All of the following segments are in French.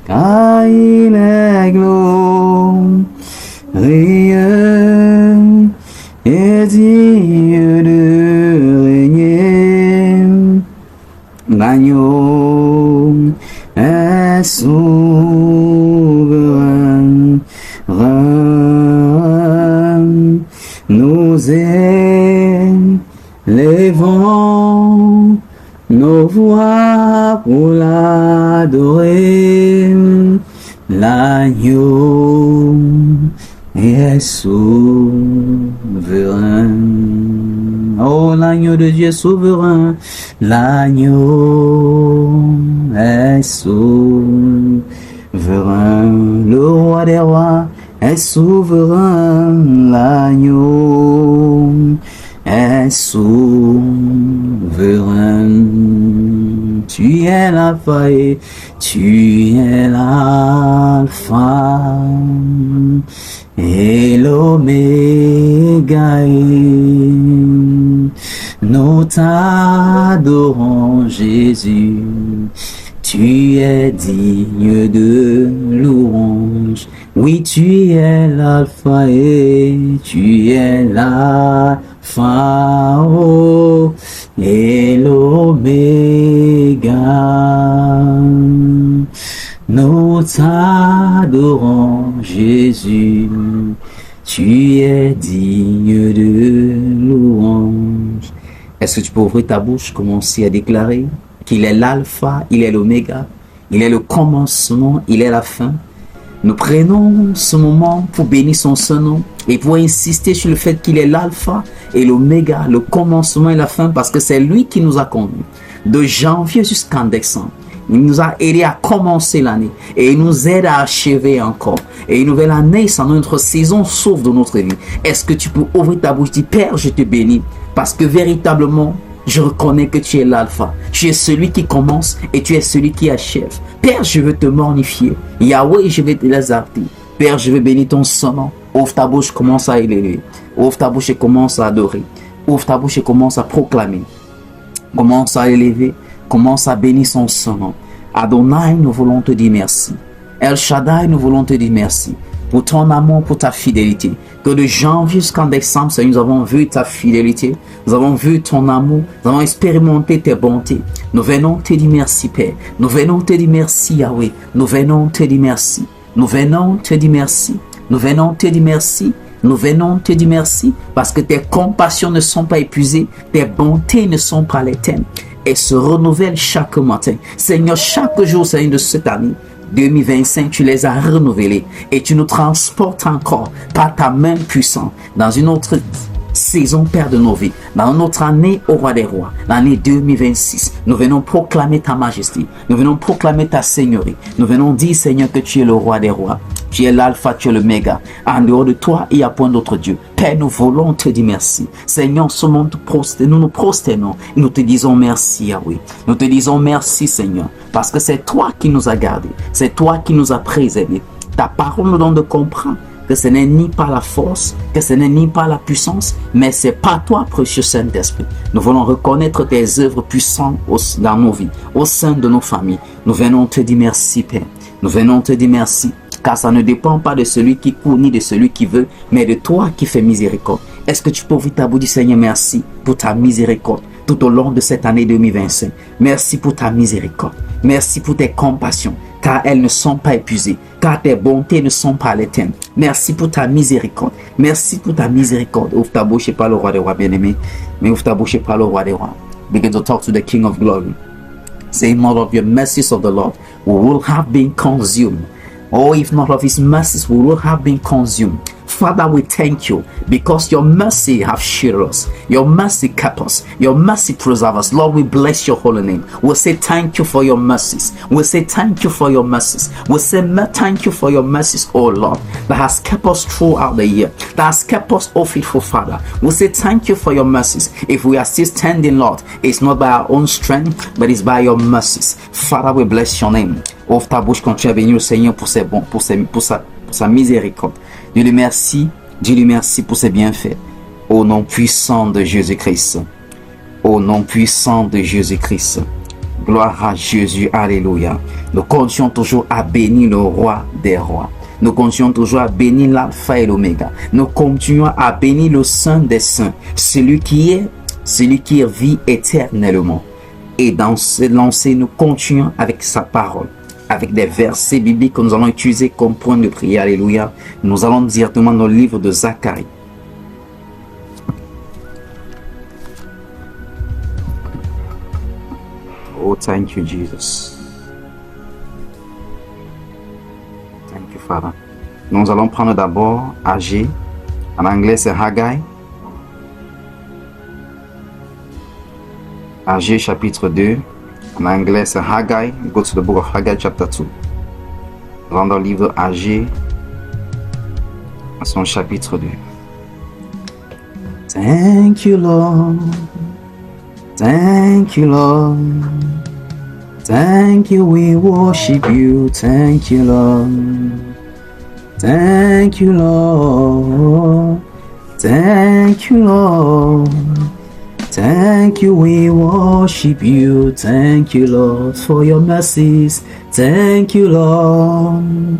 car il est glorieux et digne de régner. L'agneau est souverain, nous élevons nos voix pour l'adorer. L'agneau est souverain. Oh, l'agneau de Dieu est souverain. L'agneau est souverain. Le roi des rois est souverain. L'agneau est souverain. Tu es l'alpha et tu es l'alpha et l'oméga. Nous t'adorons, Jésus. Tu es digne de louange. Oui, tu es l'alpha et tu es l'alpha et l'oméga. Nous t'adorons, Jésus. Tu es digne de louange. Est-ce que tu peux ouvrir ta bouche, commencer à déclarer qu'il est l'alpha, il est l'oméga, il est le commencement, il est la fin. Nous prenons ce moment pour bénir son Saint-Nom et pour insister sur le fait qu'il est l'alpha et l'oméga, le commencement et la fin, parce que c'est lui qui nous a conduits de janvier jusqu'en décembre. Il nous a aidé à commencer l'année et il nous aide à achever encore. Et une nouvelle année, c'est notre saison sauve de notre vie. Est-ce que tu peux ouvrir ta bouche et dire, Père, je te bénis, parce que véritablement, je reconnais que tu es l'alpha. Tu es celui qui commence et tu es celui qui achève. Père, je veux te magnifier. Yahweh, je vais te l'exalter. Père, je veux bénir ton Saint-Nom. Ouvre ta bouche, commence à élever. Ouvre ta bouche et commence à adorer. Ouvre ta bouche et commence à proclamer. Commence à élever. Commence à bénir son Saint-Nom. Adonai, nous voulons te dire merci. El Shaddai, nous voulons te dire merci pour ton amour, pour ta fidélité. Que de janvier jusqu'en décembre, Seigneur, nous avons vu ta fidélité, nous avons vu ton amour, nous avons expérimenté tes bontés. Nous venons te dire merci, Père. Nous venons te dire merci, Yahweh. Nous venons te dire merci. Nous venons te dire merci. Nous venons te dire merci. Nous venons te dire merci parce que tes compassions ne sont pas épuisées, tes bontés ne sont pas éteintes et se renouvellent chaque matin. Seigneur, chaque jour, Seigneur, de cette année 2025, tu les as renouvelés et tu nous transportes encore par ta main puissante dans une autre saison, Père de nos vies, dans notre année au roi des rois, l'année 2026. Nous venons proclamer ta majesté, nous venons proclamer ta seigneurie, nous venons dire, Seigneur, que tu es le roi des rois, tu es l'alpha, tu es le méga. En dehors de toi, il n'y a point d'autre Dieu. Père, nous voulons te dire merci. Seigneur, ce monde nous nous prosternons et nous te disons merci, Yahweh. Nous te disons merci, Seigneur, parce que c'est toi qui nous as gardés, c'est toi qui nous as préservés. Ta parole nous donne de comprendre que ce n'est ni par la force, que ce n'est ni par la puissance, mais c'est par toi, précieux Saint-Esprit. Nous voulons reconnaître tes œuvres puissantes dans nos vies, au sein de nos familles. Nous venons te dire merci, Père. Nous venons te dire merci, car ça ne dépend pas de celui qui court ni de celui qui veut, mais de toi qui fais miséricorde. Est-ce que tu peux ouvrir ta bouche, Seigneur, merci pour ta miséricorde tout au long de cette année 2025. Merci pour ta miséricorde. Merci pour tes compassions, car elles ne sont pas épuisées, car tes bontés ne sont pas éteintes. Merci pour ta miséricorde. Merci pour ta miséricorde. Ouvre ta bouche et parle au roi des rois, bien-aimé. Mais ouvre ta bouche et parle au roi des rois. Begin to talk to the King of Glory. Say, not of your mercies of the Lord, we will have been consumed. Oh, if not of his mercies, we will have been consumed. Father, we thank you because your mercy have shielded us. Your mercy kept us. Your mercy preserve us. Lord, we bless your holy name. We'll say thank you for your mercies. We'll say thank you for your mercies. We'll say thank you for your mercies, oh Lord, that has kept us throughout the year, that has kept us, oh faithful Father. We'll say thank you for your mercies. If we are still standing, Lord, it's not by our own strength, but it's by your mercies. Father, we bless your name. Ouvre ta bouche quand tu es venu au Seigneur pour ses bons, pour sa miséricorde. Dis-lui merci pour ses bienfaits. Au nom puissant de Jésus-Christ. Au nom puissant de Jésus-Christ. Gloire à Jésus, alléluia. Nous continuons toujours à bénir le roi des rois. Nous continuons toujours à bénir l'alpha et l'oméga. Nous continuons à bénir le saint des saints, celui qui vit éternellement. Et dans ce lancer, nous continuons avec sa parole, avec des versets bibliques que nous allons utiliser comme point de prière. Alléluia. Nous allons directement dans le livre de Zacharie. Oh, thank you, Jesus. Thank you, Father. Nous allons prendre d'abord Agé. En anglais, c'est Haggai. Agé, chapitre 2. En anglais, c'est Haggai. Go to the book of Haggai, chapter 2. Nous allons dans le livre Agé, à son chapitre 2. Thank you, Lord. Thank you, Lord. Thank you, we worship you. Thank you, Lord. Thank you, Lord. Thank you, Lord. Thank you, we worship you. Thank you, Lord, for your mercies. Thank you, Lord.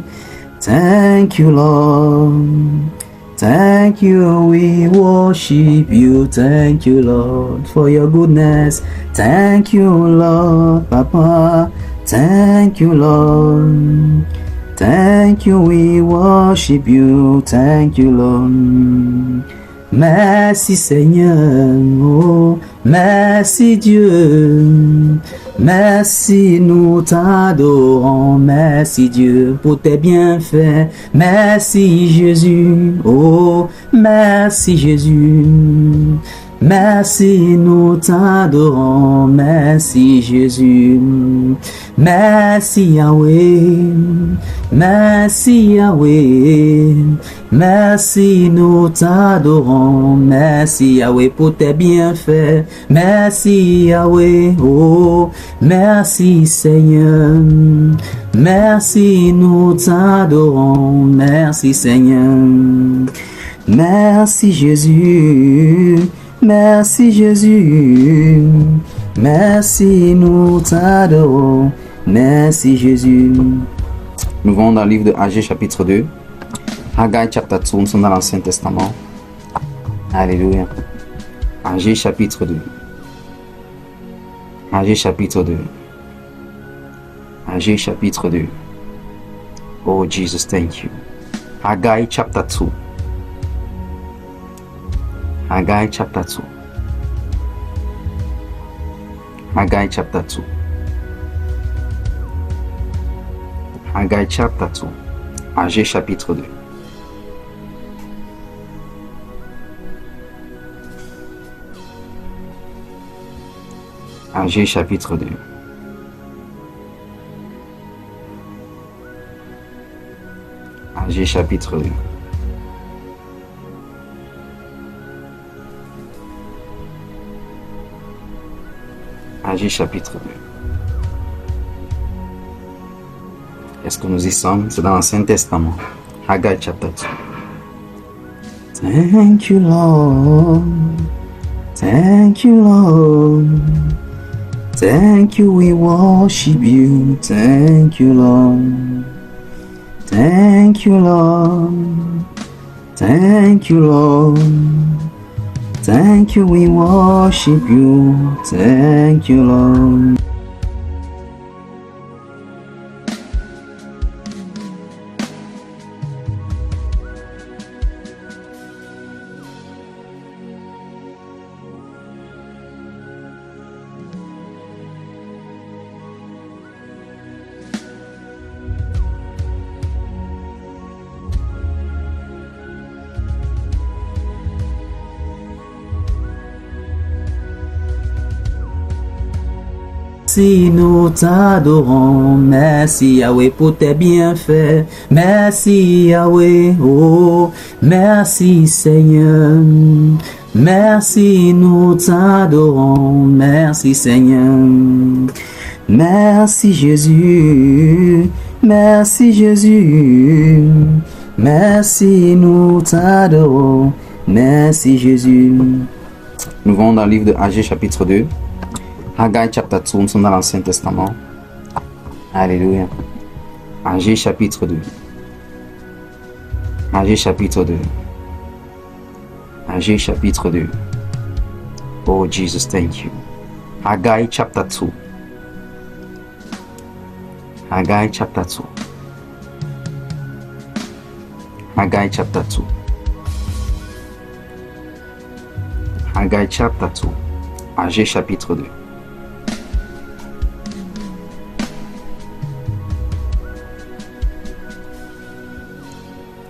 Thank you, Lord. Thank you, we worship you. Thank you, Lord, for your goodness. Thank you, Lord, Papa. Thank you, Lord. Thank you, we worship you. Thank you, Lord. Merci Seigneur, oh, merci Dieu. Merci, nous t'adorons. Merci Dieu pour tes bienfaits. Merci Jésus, oh, merci Jésus. Merci, nous t'adorons. Merci Jésus. Merci Yahweh. Merci Yahweh. Merci, nous t'adorons. Merci Yahweh pour tes bienfaits. Merci Yahweh, oh, merci Seigneur. Merci, nous t'adorons. Merci Seigneur. Merci Jésus. Merci Jésus. Merci, nous t'adorons. Merci Jésus. Nous allons dans le livre de Agé chapitre 2. Haggai chapter 2, nous sommes dans l'Ancien Testament. Alléluia. Agé chapitre 2. Agé chapitre 2. Agé chapitre 2. Oh Jesus, thank you. Haggai chapter 2. Haggai chapter 2. Haggai chapter 2. Haggai chapter 2. Agé chapitre 2. Agé chapitre 2. Agé chapitre 2. Agé chapitre 2. Est-ce que nous y sommes? C'est dans l'Ancien Testament. Haggai chapter 2. Thank you, Lord. Thank you, Lord. Thank you, we worship you. Thank you, Lord. Thank you, Lord. Thank you, Lord. Thank you, we worship you. Thank you, Lord. Merci, nous t'adorons. Merci Yahweh pour tes bienfaits. Merci Yahweh, oh, merci Seigneur. Merci, nous t'adorons. Merci Seigneur. Merci Jésus. Merci Jésus. Merci, nous t'adorons. Merci Jésus. Nous allons dans le livre de Agé chapitre 2. Haggai chapter 2, nous sommes dans l'Ancien Testament. Alléluia. Haggai chapitre 2. Haggai chapitre 2. Haggai chapitre 2. Oh Jesus, thank you. Haggai chapter 2. Haggai chapter 2. Haggai chapter 2. Haggai chapter 2. Haggai chapitre 2.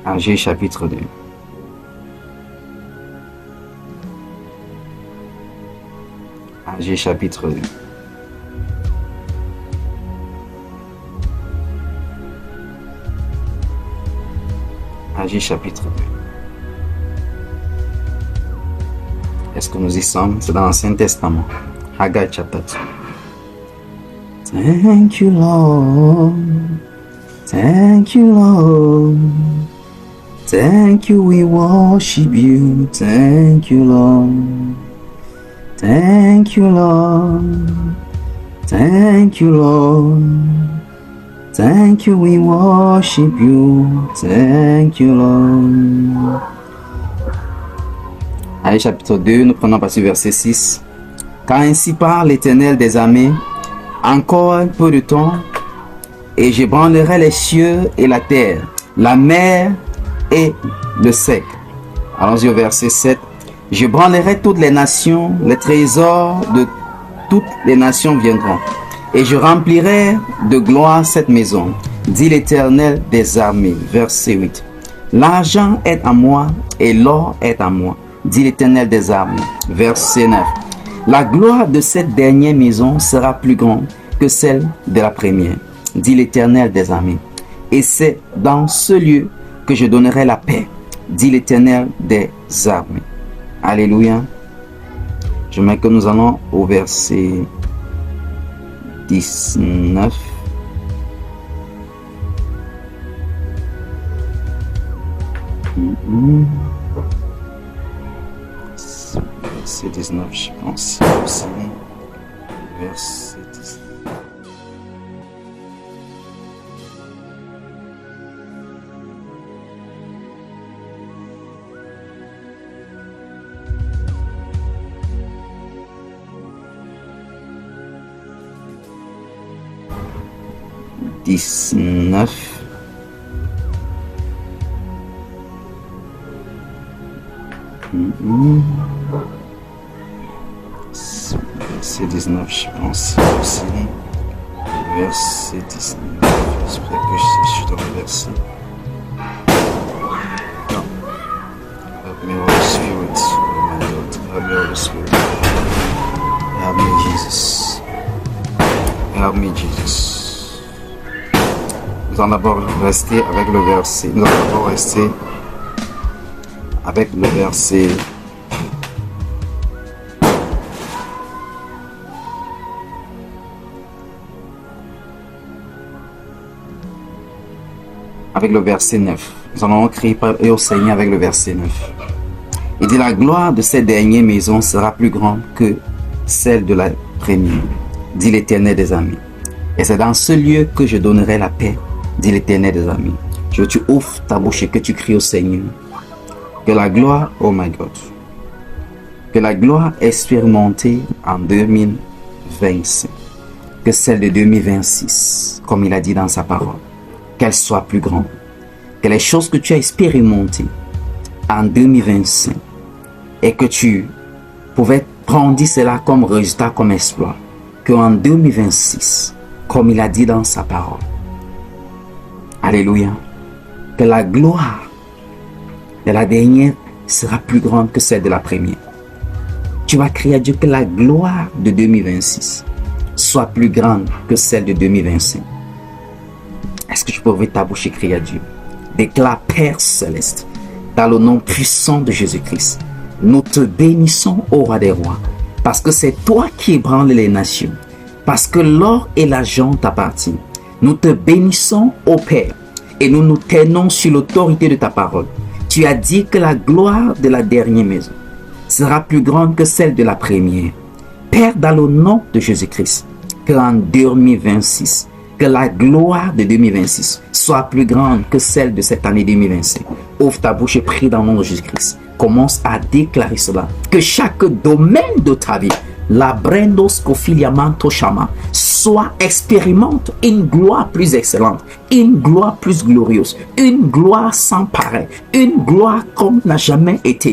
Haggai chapitre 2. Haggai chapitre 2. Haggai chapitre 2. Est-ce que nous y sommes? C'est dans l'Ancien Testament. Haggai chapter 2. Thank you, Lord. Thank you, Lord. Thank you, we worship you. Thank you, Lord. Thank you, Lord. Thank you, Lord. Thank you, we worship you. Thank you, Lord. Allez, chapitre 2, nous prenons à partir du verset 6. Car ainsi parle l'Éternel des armées, encore un peu de temps, et j'ébranlerai les cieux et la terre, la mer et le sec. Allons-y au verset 7. Je branlerai toutes les nations, les trésors de toutes les nations viendront, et je remplirai de gloire cette maison, dit l'Éternel des armées. Verset 8. L'argent est à moi et l'or est à moi, dit l'Éternel des armées. Verset 9. La gloire de cette dernière maison sera plus grande que celle de la première, dit l'Éternel des armées. Et c'est dans ce lieu que je donnerai la paix, dit l'Éternel des armées. Alléluia. Je mets que nous allons au verset 19. Verset 19, je pense aussi. Verset 19. Verset 19, je pense aussi. Verset 19. J'espère que je suis dans le verset. Non. Help me, Holy Spirit. Oh my God. Help me, Holy Spirit. Help me, Jesus. Help me, Jesus. Nous allons d'abord rester avec le verset. Nous allons d'abord rester avec le verset. Avec le verset 9. Nous allons crier au Seigneur avec le verset 9. Il dit, la gloire de cette dernière maison sera plus grande que celle de la première, dit l'Éternel des armées. Et c'est dans ce lieu que je donnerai la paix, dit l'Éternel des armées. Je veux que tu ouvres ta bouche et que tu cries au Seigneur. Que la gloire, oh my God, que la gloire expérimentée en 2025, que celle de 2026, comme il a dit dans sa parole, qu'elle soit plus grande, que les choses que tu as expérimentées en 2025 et que tu pouvais prendre cela comme résultat, comme exploit, qu'en 2026, comme il a dit dans sa parole, alléluia, que la gloire de la dernière sera plus grande que celle de la première. Tu vas crier à Dieu que la gloire de 2026 soit plus grande que celle de 2025. Est-ce que tu peux ouvrir ta bouche et crier à Dieu? Déclare, Père Céleste, dans le nom puissant de Jésus-Christ, nous te bénissons, ô roi des rois, parce que c'est toi qui ébranles les nations, parce que l'or et l'argent t'appartiennent. Nous te bénissons, ô Père, et nous nous tenons sur l'autorité de ta parole. Tu as dit que la gloire de la dernière maison sera plus grande que celle de la première. Père, dans le nom de Jésus-Christ, qu'en 2026, que la gloire de 2026 soit plus grande que celle de cette année 2025. Ouvre ta bouche et prie dans le nom de Jésus-Christ. Commence à déclarer cela. Que chaque domaine de ta vie, la brendoscofiliamanto chama, soit expérimente une gloire plus excellente, une gloire plus glorieuse, une gloire sans pareil, une gloire comme n'a jamais été.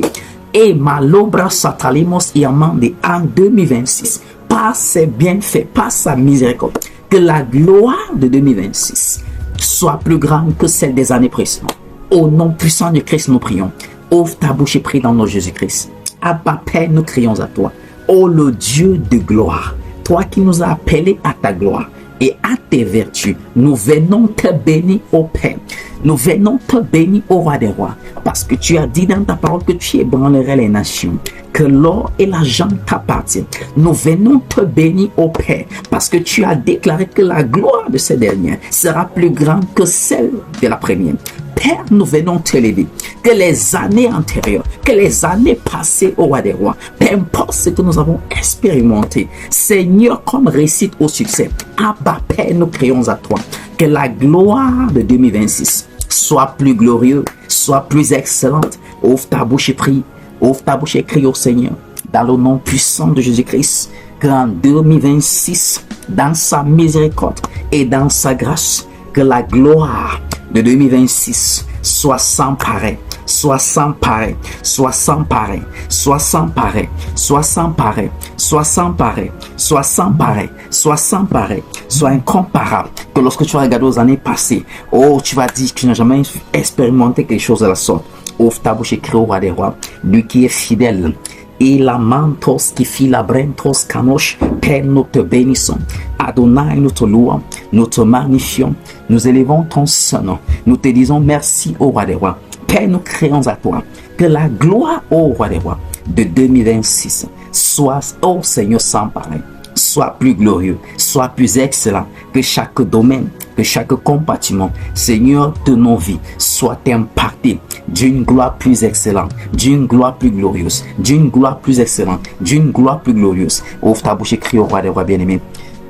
Et malobra satalimos iamande en 2026, par ses bienfaits, par sa miséricorde, que la gloire de 2026 soit plus grande que celle des années précédentes. Au nom puissant de Christ, nous prions. Ouvre ta bouche et prie dans le nom de Jésus-Christ. Abba Père, nous crions à toi. Oh le Dieu de gloire, toi qui nous as appelés à ta gloire et à tes vertus, nous venons te bénir, ô Père. Nous venons te bénir, ô Roi des rois, parce que tu as dit dans ta parole que tu ébranlerais les nations, que l'or et l'argent t'appartiennent. Nous venons te bénir, ô Père, parce que tu as déclaré que la gloire de ces dernières sera plus grande que celle de la première. Père, nous venons te lever, que les années antérieures, que les années passées au Roi des rois, peu importe ce que nous avons expérimenté, Seigneur, comme réussite au succès, Abba Père, nous crions à toi, que la gloire de 2026 soit plus glorieuse, soit plus excellente. Ouvre ta bouche et prie, ouvre ta bouche et crie au Seigneur, dans le nom puissant de Jésus-Christ, qu'en 2026, dans sa miséricorde et dans sa grâce, que la gloire de 2026 soit sans pareil, soit sans pareil, soit sans pareil, soit sans pareil, soit sans pareil, soit sans pareil, soit sans pareil, soit sans pareil, soit incomparable. Que lorsque tu vas regarder aux années passées, oh, tu vas dire que tu n'as jamais expérimenté quelque chose de la sorte. Ouvre ta bouche et crie au Roi des rois, lui qui est fidèle. Et la mantos qui fit la brentos canoche, Père, nous te bénissons. Adonai, nous te louons, nous te magnifions, nous élevons ton nom. Nous te disons merci au Roi des rois. Père, nous crions à toi que la gloire au Roi des rois de 2026 soit, ô Seigneur, sans pareil, soit plus glorieux, soit plus excellent, que chaque domaine, que chaque compartiment, Seigneur, de nos vies, soit impacté d'une gloire plus excellente, d'une gloire plus glorieuse, d'une gloire plus excellente, d'une gloire plus glorieuse. Ouvre ta bouche et crie au Roi des rois bien-aimé.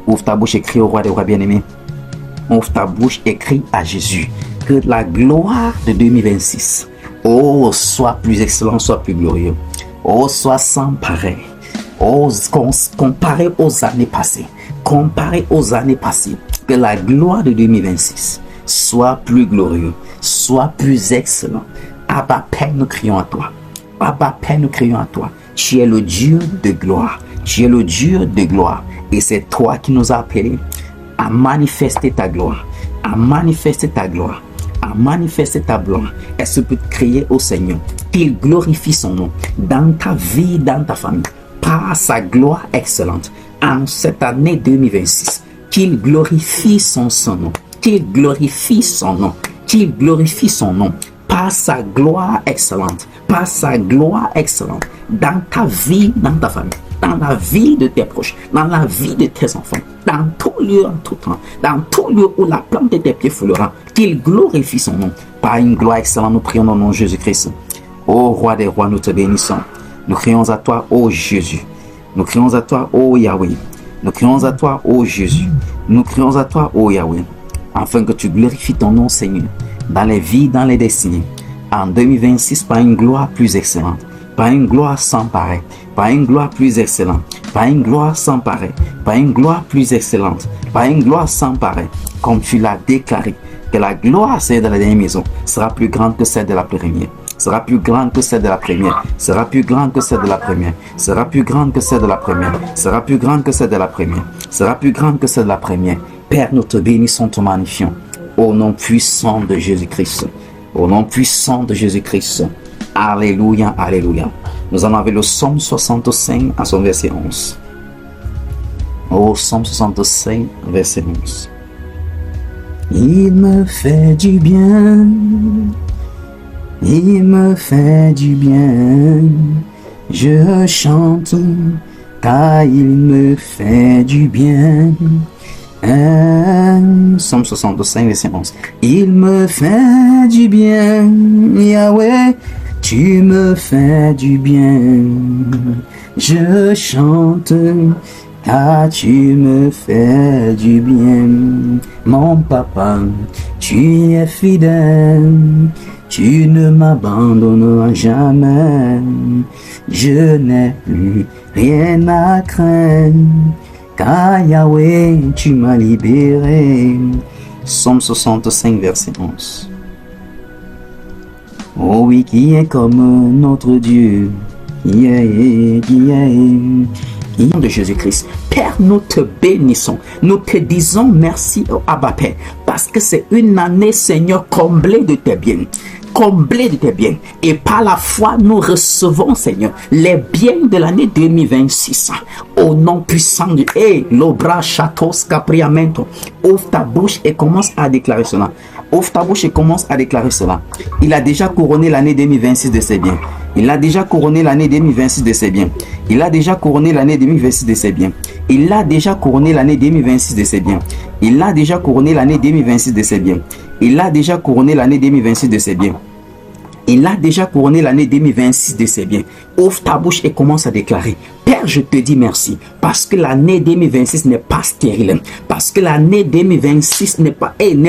Ouvre ta bouche et crie au Roi des rois bien-aimé. Ouvre ta bouche et crie à Jésus. Que la gloire de 2026, oh, soit plus excellent, soit plus glorieux. Oh, soit sans pareil. Oh, comparé aux années passées. Comparé aux années passées. Que la gloire de 2026 soit plus glorieux, soit plus excellent. Abba Père, nous crions à toi. Abba Père, nous crions à toi. Tu es le Dieu de gloire. Tu es le Dieu de gloire. Et c'est toi qui nous as appelés à manifester ta gloire. À manifester ta gloire. À manifester ta gloire. Est-ce que tu peux crier au Seigneur qu'il glorifie son nom dans ta vie, dans ta famille, par sa gloire excellente en cette année 2026. Qu'il glorifie son nom. Qu'il glorifie son nom. Qu'il glorifie son nom par sa gloire excellente. Par sa gloire excellente dans ta vie, dans ta famille, dans la vie de tes proches, dans la vie de tes enfants, dans tout lieu, en tout temps, dans tout lieu où la plante de tes pieds foulera, qu'il glorifie son nom. Par une gloire excellente, nous prions au nom de Jésus-Christ. Ô Roi des rois, nous te bénissons. Nous crions à toi, ô Jésus. Nous crions à toi, ô Yahweh. Nous crions à toi, ô Jésus. Nous crions à toi, ô Yahweh, afin que tu glorifies ton nom, Seigneur, dans les vies, dans les destinées. En 2026, par une gloire plus excellente, par une gloire sans pareil, par une gloire plus excellente, par une gloire sans pareil, par une gloire plus excellente, par une gloire sans pareil, comme tu l'as déclaré, que la gloire, celle de la dernière maison, sera plus grande que celle de la première. Sera plus grande que celle de la première, sera plus grande que celle de la première, sera plus grande que celle de la première, sera plus grande que celle de la première, sera plus grande que celle de la première. Père, nous te bénissons, te magnifions, au nom puissant de Jésus-Christ, au nom puissant de Jésus-Christ. Alléluia, alléluia. Nous allons avec le psaume 65 à son verset 11. Au psaume 65, verset 11. Il me fait du bien. Il me fait du bien, je chante, car il me fait du bien. Psaume 65, verset 11. Il me fait du bien, Yahweh, tu me fais du bien. Je chante, car tu me fais du bien. Mon papa, tu es fidèle, tu ne m'abandonneras jamais. Je n'ai plus rien à craindre, car Yahweh, tu m'as libéré. Psaume 65, verset 11. Oh oui, qui est comme notre Dieu, qui est de Jésus-Christ. Père, nous te bénissons. Nous te disons merci au Abba Père, parce que c'est une année, Seigneur, comblée de tes biens. Comblée de tes biens. Et par la foi, nous recevons, Seigneur, les biens de l'année 2026. Au nom puissant du... l'obra chatos capriamento. Ouvre ta bouche et commence à déclarer cela. Ouvre ta bouche et commence à déclarer cela. Il a déjà couronné l'année 2026 de ses biens. Il a déjà couronné l'année 2026 de ses biens. Il a déjà couronné l'année 2026 de ses biens. Il a déjà couronné l'année 2026 de ses biens. Il a déjà couronné l'année 2026 de ses biens. Il a déjà couronné l'année 2026 de ses biens. Il a déjà couronné l'année 2026 de ses biens. Ouvre ta bouche et commence à déclarer. Père, je te dis merci parce que l'année 2026 n'est pas stérile. Parce que l'année 2026 n'est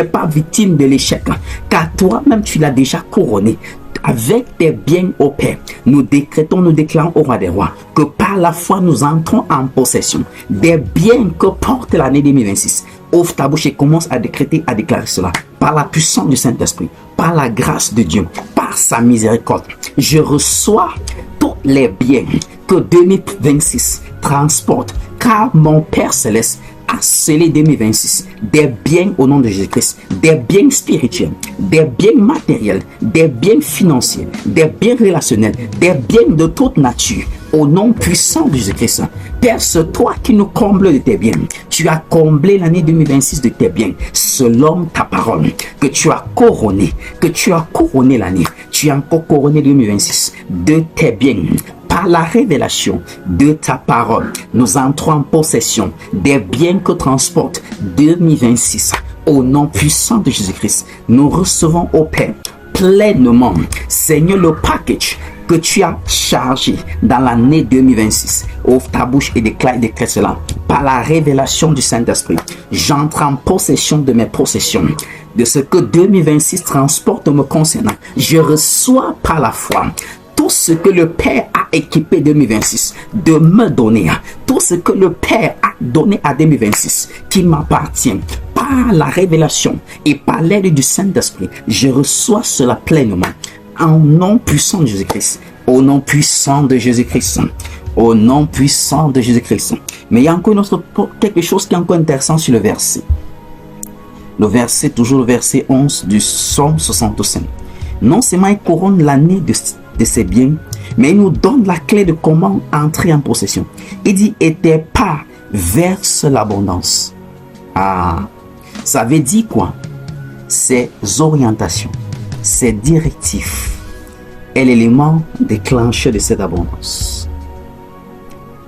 pas victime de l'échec. Car toi-même, tu l'as déjà couronné. Avec tes biens, ô Père, nous décrétons, nous déclarons au roi des rois que par la foi, nous entrons en possession des biens que porte l'année 2026. Ouvre ta bouche et commence à décréter, à déclarer cela. Par la puissance du Saint-Esprit, par la grâce de Dieu, par sa miséricorde, je reçois tous les biens que 2026 transporte, car mon Père Céleste a scellé 2026 des biens au nom de Jésus-Christ, des biens spirituels, des biens matériels, des biens financiers, des biens relationnels, des biens de toute nature, au nom puissant de Jésus-Christ. Père, c'est toi qui nous combles de tes biens. Tu as comblé l'année 2026 de tes biens, selon ta parole, que tu as couronné, l'année. Tu as encore couronné 2026 de tes biens. Par la révélation de ta parole, nous entrons en possession des biens que transporte 2026. Au nom puissant de Jésus-Christ, nous recevons au Père pleinement, Seigneur, le package que tu as chargé dans l'année 2026. Ouvre ta bouche et déclare cela. Par la révélation du Saint-Esprit, j'entre en possession de mes possessions, de ce que 2026 transporte me concernant. Je reçois par la foi tout ce que le Père a équipé 2026 de me donner, tout ce que le Père a donné à 2026 qui m'appartient. Par la révélation et par l'aide du Saint-Esprit, je reçois cela pleinement. En nom puissant de Jésus-Christ. Au nom puissant de Jésus-Christ. Au nom puissant de Jésus-Christ. Mais il y a encore quelque chose qui est encore intéressant sur le verset. Le verset, toujours le verset 11 du Psaume 65. Non seulement il couronne l'année de ses biens, mais il nous donne la clé de comment entrer en possession. Il dit, et tes pas versent l'abondance. Ah, ça veut dire quoi? Ces orientations, ces directives est l'élément déclencheur de cette abondance.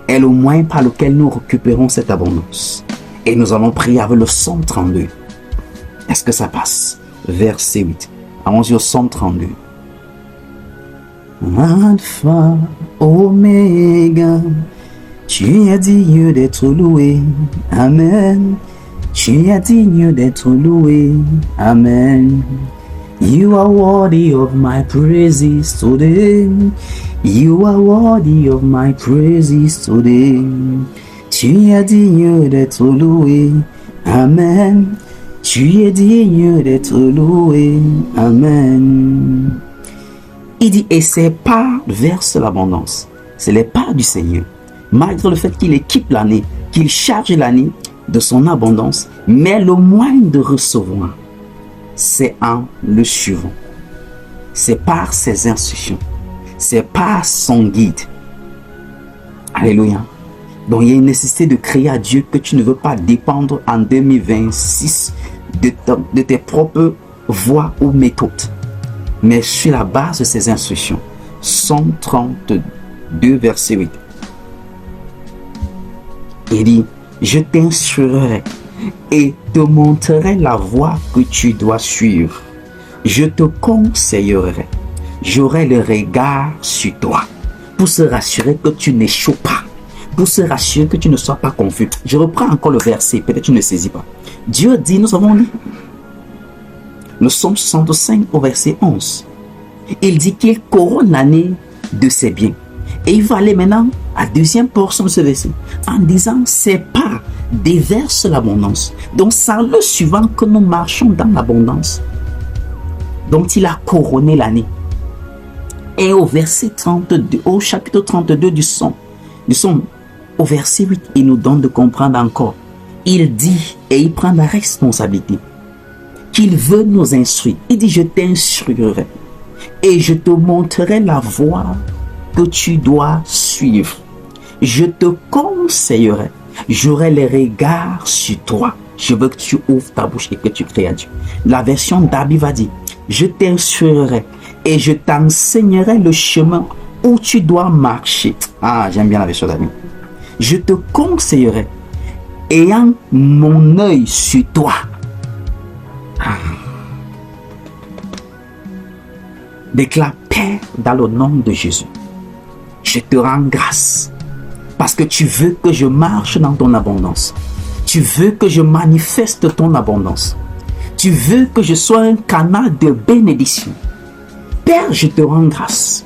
Est le moyen par lequel nous récupérons cette abondance. Et nous allons prier avec le Psaume 32. Est-ce que ça passe? Verset 8. Allons-y au Psaume 32. Alpha, Oméga, tu es digne d'être loué. Amen. Tu es digne d'être loué. Amen. You are worthy of my praises today. You are worthy of my praises today. Tu es digne d'être loué. Amen. Tu es digne d'être loué. Amen. Il dit, et ses parts versent l'abondance. C'est les parts du Seigneur. Malgré le fait qu'il équipe l'année, qu'il charge l'année de son abondance, mais le moyen de recevoir, c'est en le suivant. C'est par ses instructions. C'est par son guide. Alléluia. Donc il y a une nécessité de crier à Dieu que tu ne veux pas dépendre en 2026 de tes propres voies ou méthodes, mais sur la base de ses instructions. Psaume 32, verset 8. Il dit, je t'instruirai et te montrerai la voie que tu dois suivre. Je te conseillerai j'aurai le regard sur toi pour se rassurer que tu n'échoues pas, pour se rassurer que tu ne sois pas confus. Je reprends encore le verset, peut-être tu ne saisis pas. Dieu dit, nous avons lu le psaume 65 au verset 11. Il dit qu'il couronne l'année de ses biens. Et il va aller maintenant à la deuxième portion de ce verset en disant, ses pas déversent l'abondance. Donc, c'est le suivant que nous marchons dans l'abondance dont il a couronné l'année. Et au verset 32, au chapitre 32 du psaume, au verset 8, il nous donne de comprendre encore. Il dit, et il prend la responsabilité, qu'il veut nous instruire. Il dit, je t'instruirai et je te montrerai la voie que tu dois suivre. Je te conseillerai. J'aurai les regards sur toi. Je veux que tu ouvres ta bouche et que tu cries à Dieu. La version d'Abi va dire, je t'instruirai et je t'enseignerai le chemin où tu dois marcher. Ah, j'aime bien la version d'Abi. Je te conseillerai, ayant mon œil sur toi. Ah. Déclare, Père, dans le nom de Jésus, je te rends grâce parce que tu veux que je marche dans ton abondance. Tu veux que je manifeste ton abondance. Tu veux que je sois un canal de bénédiction. Père, je te rends grâce.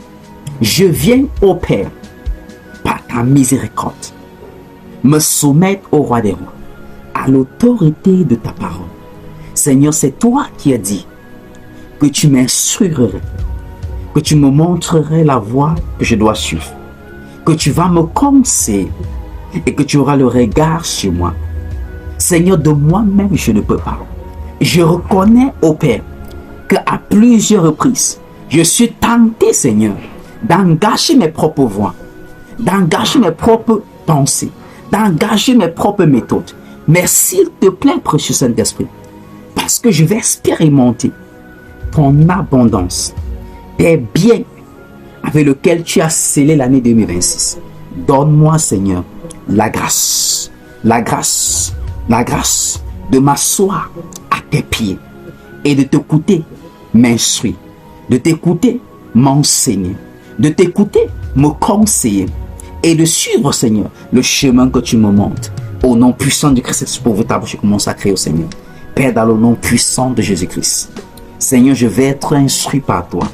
Je viens au Père par ta miséricorde me soumettre au roi des rois, à l'autorité de ta parole. Seigneur, c'est toi qui as dit que tu m'instruirais, que tu me montrerais la voie que je dois suivre, que tu vas me conseiller et que tu auras le regard sur moi. Seigneur, de moi-même, je ne peux pas. Je reconnais au Père qu'à plusieurs reprises, je suis tenté, Seigneur, d'engager mes propres voies, d'engager mes propres pensées, d'engager mes propres méthodes. Mais s'il te plaît, précieux Saint-Esprit, parce que je vais expérimenter ton abondance, tes biens avec lesquels tu as scellé l'année 2026. Donne-moi, Seigneur, la grâce de m'asseoir à tes pieds et de t'écouter m'instruire, de t'écouter m'enseigner, de t'écouter me conseiller et de suivre, Seigneur, le chemin que tu me montres. Au nom puissant de Christ, pour vous ta bouche, je commence à crier au Seigneur. Père, dans le nom puissant de Jésus-Christ, Seigneur, je vais être instruit par toi.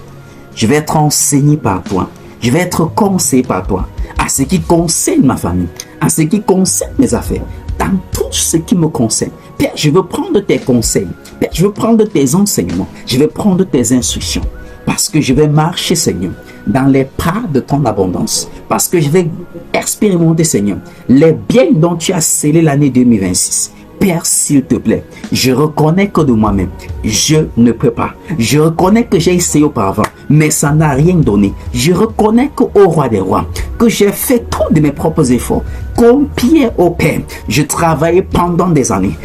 Je vais être enseigné par toi. Je vais être conseillé par toi. À ce qui concerne ma famille, à ce qui concerne mes affaires, dans tout ce qui me concerne. Père, je veux prendre tes conseils. Père, je veux prendre tes enseignements. Je vais prendre tes instructions. Parce que je vais marcher, Seigneur, dans les pas de ton abondance. Parce que je vais expérimenter, Seigneur, les biens dont tu as scellé l'année 2026. Père, s'il te plaît, je reconnais que de moi-même, je ne peux pas. Je reconnais que j'ai essayé auparavant, mais ça n'a rien donné. Je reconnais qu'au roi des rois, que j'ai fait tout de mes propres efforts. Comme Pierre au Père, je travaillais pendant des années.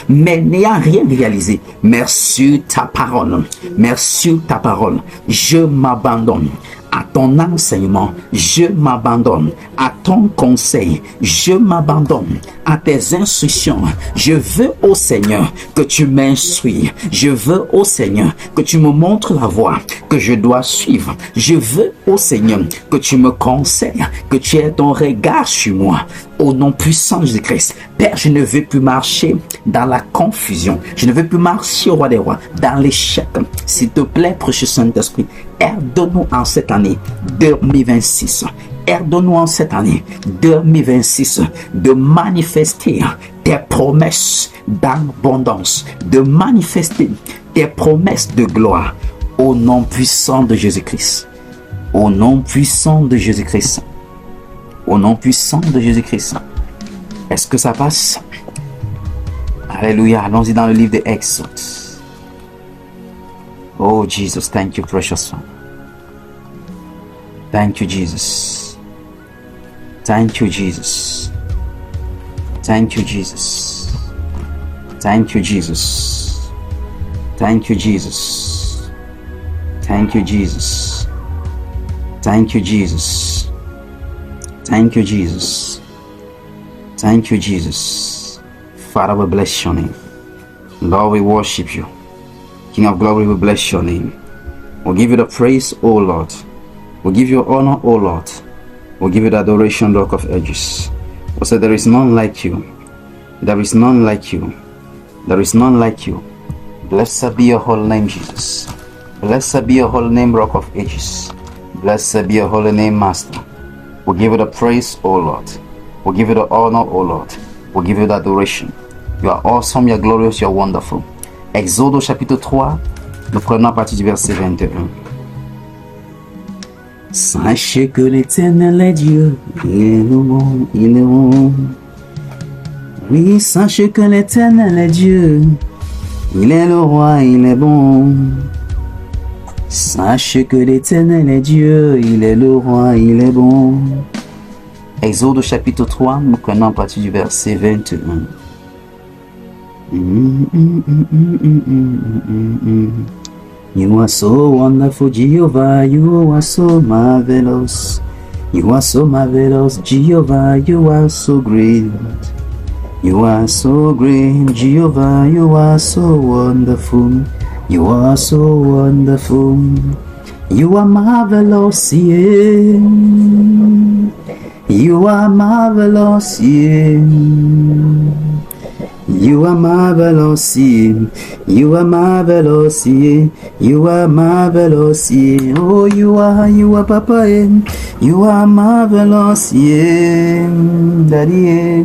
Mais n'ayant rien réalisé. Merci ta parole. Merci ta parole. Je m'abandonne à ton enseignement, je m'abandonne à ton conseil, je m'abandonne à tes instructions. Je veux, ô Seigneur, que tu m'instruis. Je veux, ô Seigneur, que tu me montres la voie que je dois suivre. Je veux, ô Seigneur, que tu me conseilles, que tu aies ton regard sur moi. Au nom puissant de Jésus-Christ, Père, je ne veux plus marcher dans la confusion. Je ne veux plus marcher au roi des rois, dans l'échec. S'il te plaît, précieux Saint-Esprit, aide-nous en cette année 2026. Aide-nous en cette année 2026 de manifester tes promesses d'abondance, de manifester tes promesses de gloire. Au nom puissant de Jésus-Christ. Au nom puissant de Jésus-Christ. Au nom puissant de Jésus-Christ. Est-ce que ça passe? Alléluia. Allons-y dans le livre de Exode. Oh Jesus, thank you, precious one. Thank you, Jesus. Thank you, Jesus. Thank you, Jesus. Thank you, Jesus. Thank you, Jesus. Thank you, Jesus. Thank you, Jesus. Thank you, Jesus. Thank you, Jesus. Father, we bless your name. Lord, we worship you. King of glory, we bless your name. We give you the praise, O Lord. We give you honor, O Lord. We give you the adoration, Rock of Ages. We say there is none like you. There is none like you. There is none like you. Blessed be your holy name, Jesus. Blessed be your holy name, Rock of Ages. Blessed be your holy name, Master. We give you the praise, O Lord. We give you the honor, O Lord. We give you the adoration. You are awesome, you are glorious, you are wonderful. Exode au chapitre 3, nous prenons à partir du verset 21. Sachez que l'Éternel est Dieu, il est bon, il est bon. Oui, sachez que l'Éternel est Dieu, il est le roi, il est bon. Sachez que l'Éternel est Dieu, il est le roi, il est bon. Exode chapitre 3, nous prenons à partir du verset 21. You are so wonderful, Jehovah, you are so marvelous. You are so marvelous, Jehovah, you are so great. You are so great, Jehovah, you are so wonderful. You are so wonderful. You are marvelous, yeah. You are marvelous, yeah. You are marvelous, yeah. You are marvelous, yeah. You are marvelous, yeah. Oh, you are Papa, yeah. You are marvelous, yeah. Daddy, yeah.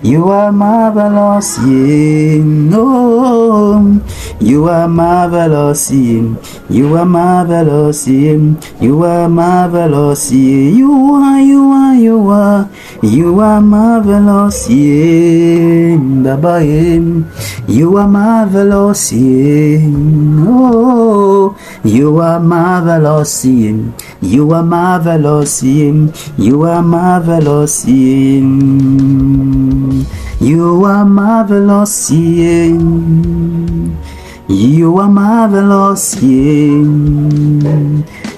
You are marvelous, yeah. Oh, you are marvelous, yeah. You are marvelous, yeah. You are marvelous, yeah. You are marvelous, yeah. Baba, yeah. You are marvelous, yeah. Oh, you are marvelous, yeah. You are marvelous, yeah. You are marvelous, yeah. You are marvelous, yeah. You are marvelous, yeah.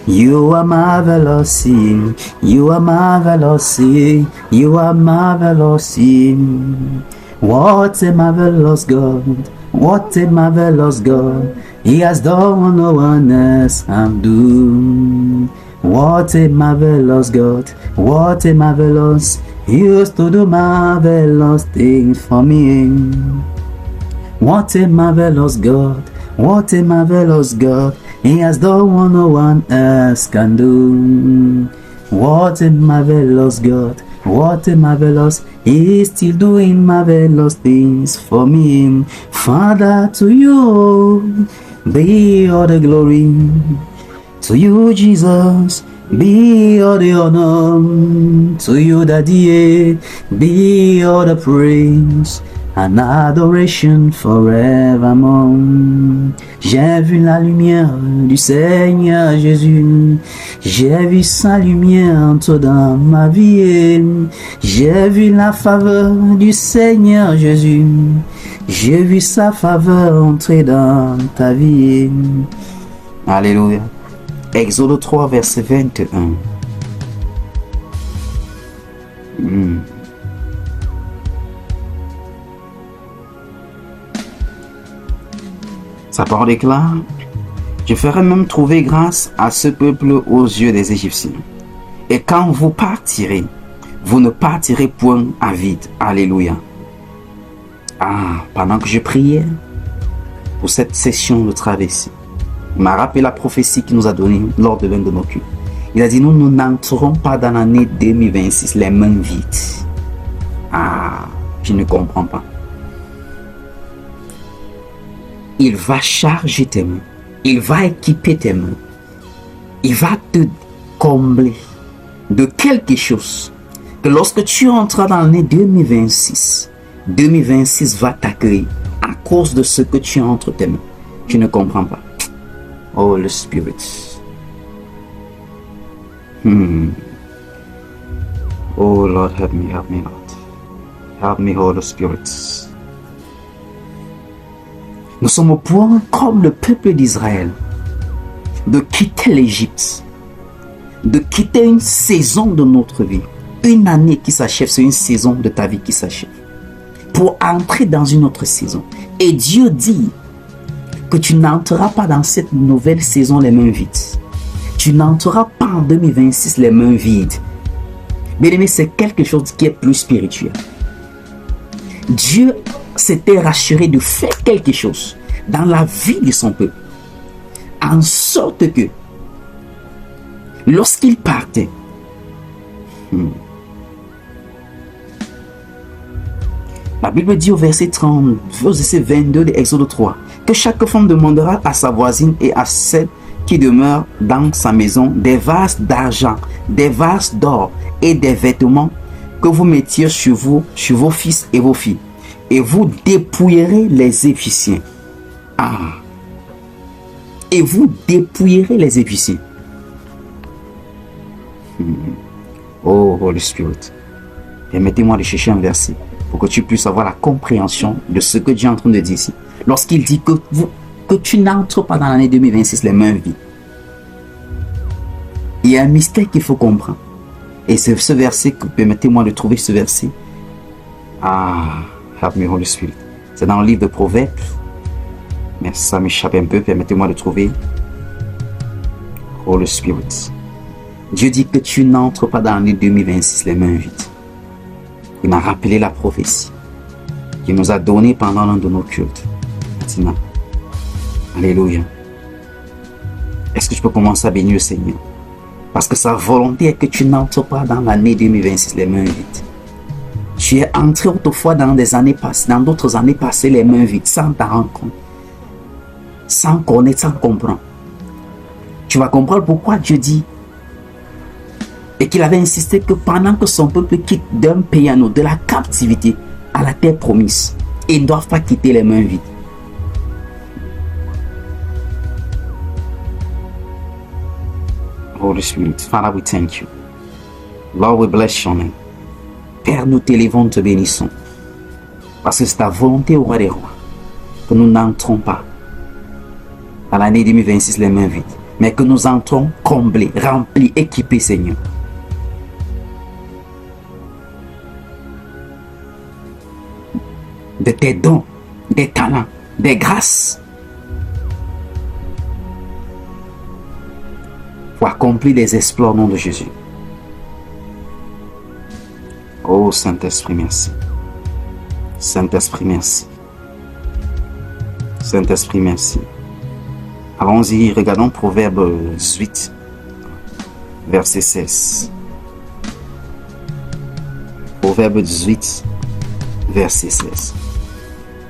You are marvelous, yeah. You are marvelous, yeah. You are marvelous, yeah. What a marvelous God. What a marvelous God. He has done what no one else can do. What a marvelous God. What a marvelous. He used to do marvelous things for me. What a marvelous God. What a marvelous God. He has done what no one else can do. What a marvelous God. What a marvelous. He is still doing marvelous things for me. Father, to you be all the glory. To you, Jesus, be all the honor. To you, Daddy, be all the praise and adoration forevermore. J'ai vu la lumière du Seigneur Jésus. J'ai vu sa lumière entrer dans ma vie. J'ai vu la faveur du Seigneur Jésus. J'ai vu sa faveur entrer dans ta vie. Alléluia. Exode 3, verset 21. Sa parole déclare: je ferai même trouver grâce à ce peuple aux yeux des Égyptiens. Et quand vous partirez, vous ne partirez point à vide. Alléluia. Pendant que je priais pour cette session de traversée, il m'a rappelé la prophétie qu'il nous a donnée lors de l'un de nos cultes. Il a dit: nous n'entrons pas dans l'année 2026 les mains vides. Je ne comprends pas. Il va charger tes mains. Il va équiper tes mains. Il va te combler de quelque chose que lorsque tu entreras dans l'année 2026, 2026 va t'accueillir à cause de ce que tu as entre tes mains. Tu ne comprends pas. Oh, le Spirit. Oh Lord, help me, Lord. Help me, Holy Spirit. Nous sommes au point, comme le peuple d'Israël, de quitter l'Égypte, de quitter une saison de notre vie. Une année qui s'achève, c'est une saison de ta vie qui s'achève, pour entrer dans une autre saison. Et Dieu dit que tu n'entreras pas dans cette nouvelle saison les mains vides. Tu n'entreras pas en 2026 les mains vides. Bien-aimé, c'est quelque chose qui est plus spirituel. Dieu s'était rassuré de faire quelque chose dans la vie de son peuple, en sorte que lorsqu'il partait, la Bible dit au verset 22 de Exode 3 que chaque femme demandera à sa voisine et à celle qui demeure dans sa maison des vases d'argent, des vases d'or et des vêtements que vous mettiez sur vous, sur vos fils et vos filles, et vous dépouillerez les Égyptiens. Et vous dépouillerez les Égyptiens. Oh, Holy Spirit, permettez-moi de chercher un verset pour que tu puisses avoir la compréhension de ce que Dieu est en train de dire ici. Lorsqu'il dit que tu n'entres pas dans l'année 2026 les mains vides. Il y a un mystère qu'il faut comprendre. Et c'est ce verset que permettez-moi de trouver ce verset. Help me, Holy Spirit. C'est dans le livre de Proverbes. Mais ça m'échappe un peu. Permettez-moi de trouver. Holy Spirit. Dieu dit que tu n'entres pas dans l'année 2026 les mains vides. Il m'a rappelé la prophétie qu'il nous a donnée pendant l'un de nos cultes. Maintenant. Alléluia. Est-ce que je peux commencer à bénir le Seigneur? Parce que sa volonté est que tu n'entres pas dans l'année 2026 les mains vides. Tu es entré autrefois dans des années passées, dans d'autres années passées les mains vides, sans t'en rendre compte, sans connaître, sans comprendre. Tu vas comprendre pourquoi Dieu dit et qu'il avait insisté que pendant que son peuple quitte d'un pays à un autre, de la captivité à la terre promise, ils ne doivent pas quitter les mains vides. Holy Spirit, Father, we thank you. Lord, we bless your name. Père, nous t'élévons, te bénissons. Parce que c'est ta volonté, au roi des rois, que nous n'entrons pas à l'année 2026 les mains vides, mais que nous entrons comblés, remplis, équipés, Seigneur. De tes dons, des talents, des grâces, pour accomplir les exploits au nom de Jésus. Oh Saint-Esprit, merci. Saint-Esprit, merci. Saint-Esprit, merci. Allons-y, regardons Proverbe 18, verset 16. Proverbe 18, verset 16.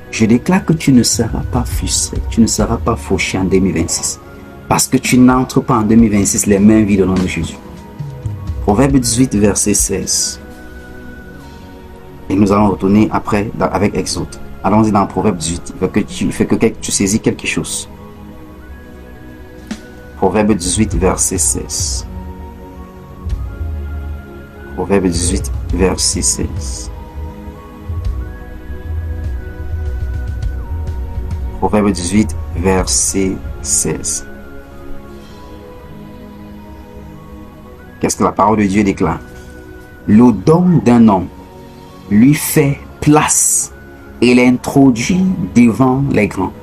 Je déclare que tu ne seras pas frustré, tu ne seras pas fauché en 2026. Parce que tu n'entres pas en 2026 les mains vides au nom de Jésus. Proverbe 18, verset 16. Et nous allons retourner après avec Exode. Allons-y dans Proverbe 18. Il faut que tu saisis quelque chose. Proverbe 18, verset 16. Proverbe 18, verset 16. Proverbe 18, verset 16. Qu'est-ce que la parole de Dieu déclare? Le don d'un homme lui fait place et l'introduit devant les grands.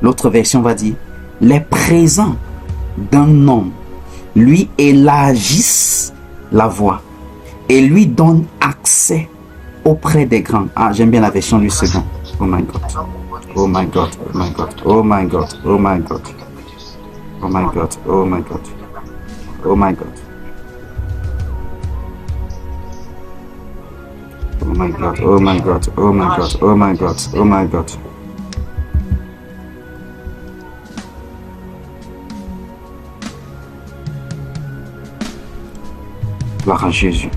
L'autre version va dire, les présents d'un homme lui élargissent la voie et lui donnent accès auprès des grands. J'aime bien la version du second. Oh my God. Oh my God. Oh my God. Oh my God. Oh my God. Oh my God. Oh my God. Oh my God. Oh my God, oh my God, oh my God, oh my God, oh my God. Gloire à Jésus.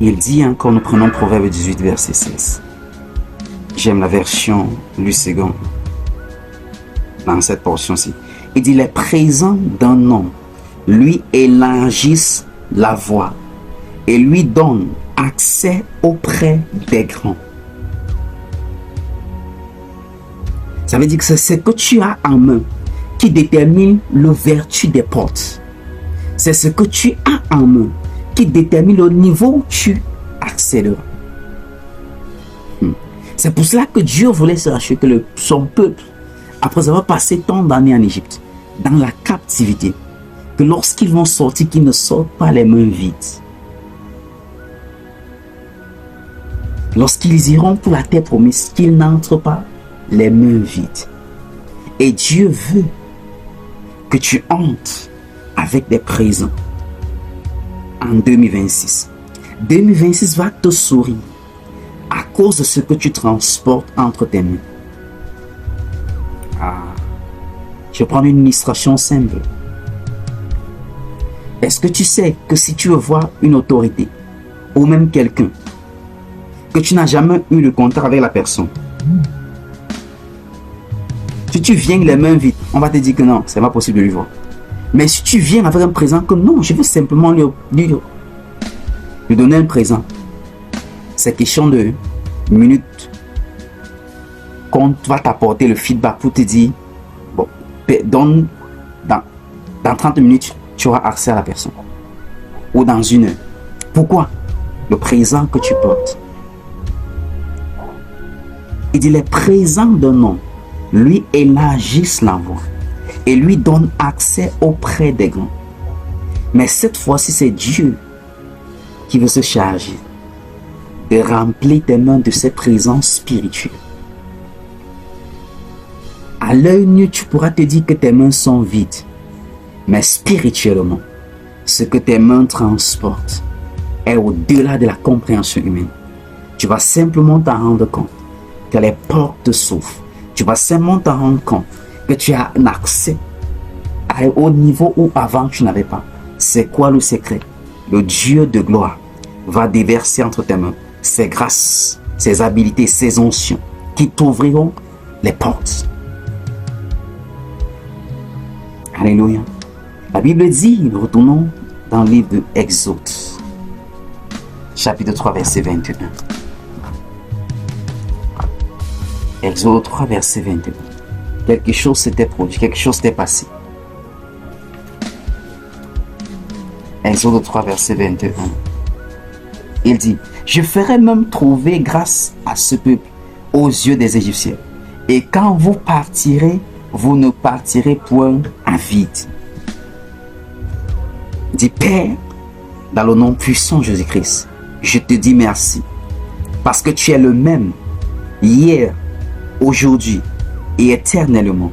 Il dit encore, nous prenons Proverbe 18, verset 16. J'aime la version du second dans cette portion-ci. Il dit, les présents d'un homme lui élargissent la voie et lui donne accès auprès des grands. Ça veut dire que c'est ce que tu as en main qui détermine le vertu des portes. C'est ce que tu as en main qui détermine le niveau où tu accéderas. C'est pour cela que Dieu voulait s'assurer que son peuple après avoir passé tant d'années en Égypte, dans la captivité, que lorsqu'ils vont sortir, qu'ils ne sortent pas les mains vides. Lorsqu'ils iront pour la terre promise, qu'ils n'entrent pas les mains vides. Et Dieu veut que tu entres avec des présents en 2026. 2026 va te sourire à cause de ce que tu transportes entre tes mains. Je vais prendre une illustration simple. Est-ce que tu sais que si tu veux voir une autorité ou même quelqu'un, que tu n'as jamais eu le contact avec la personne, si tu viens les mains vides, on va te dire que non, c'est pas possible de lui voir. Mais si tu viens avec un présent, que non, je veux simplement lui donner un présent, c'est question de minutes qu'on va t'apporter le feedback pour te dire, bon, dans 30 minutes, tu auras accès à la personne. Ou dans 1 heure. Pourquoi? Le présent que tu portes. Il dit, les présents d'un homme lui élargissent la voie et lui donnent accès auprès des grands. Mais cette fois-ci, c'est Dieu qui veut se charger de remplir tes mains de ses présences spirituelles. À l'œil nu, tu pourras te dire que tes mains sont vides. Mais spirituellement, ce que tes mains transportent est au-delà de la compréhension humaine. Tu vas simplement t'en rendre compte que les portes s'ouvrent. Tu vas simplement t'en rendre compte que tu as un accès au niveau où avant tu n'avais pas. C'est quoi le secret? Le Dieu de gloire va déverser entre tes mains ses grâces, ses habiletés, ses onction qui t'ouvriront les portes. Alléluia. La Bible dit, retournons dans le livre de Exode, chapitre 3, verset 21. Exode 3, verset 21. Quelque chose s'était produit, quelque chose s'était passé. Exode 3, verset 21. Il dit, je ferai même trouver grâce à ce peuple aux yeux des Égyptiens. Et quand vous partirez, vous ne partirez point à vide. Dis, Père, dans le nom puissant de Jésus-Christ, je te dis merci. Parce que tu es le même, hier, aujourd'hui et éternellement.